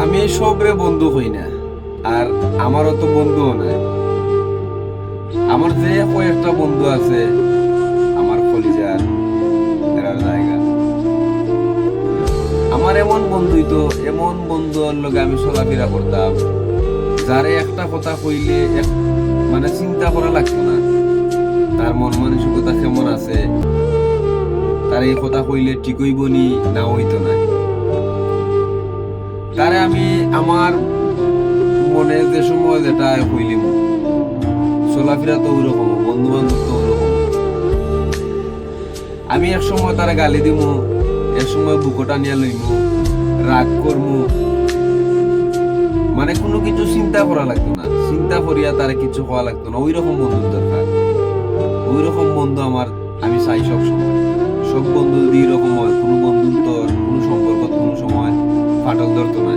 আমি সবরে বন্ধু হই না, আর আমারও তো বন্ধুও নাই। আমার যে কয়েকটা বন্ধু আছে, আমার কলিজার এরার জায়গা। আমার এমন বন্ধুই তো, এমন বন্ধুর লগে আমি চলাফেরা করতাম, যারে একটা কথা কইলে মানে চিন্তা করা লাগতো না তার মন মানসিকতা কেমন আছে, তার এই কথা কইলে ঠিক হইব নি না হইতো না। তারে আমি আমার মনে যে সময় যেটা কইলিম, চলাফেরা তো ওইরকম, বন্ধু বান্ধব তো ওইরকম। আমি এক সময় তারা গালি দিমু, এক সময় বুকটা নিয়ে লইমু, রাগ করমু, মানে কোনো কিছু চিন্তা করা লাগতো না, চিন্তা করিয়া তারা কিছু হওয়া লাগতো না। ওই রকম বন্ধুর দরকার, ওই রকম বন্ধু আমার আমি চাই সব সময়। সব বন্ধু যদি এরকম হয়, কোনো বন্ধুত্ব কোনো সম্পর্ক কোনো সময় ফাটল ধরতো না।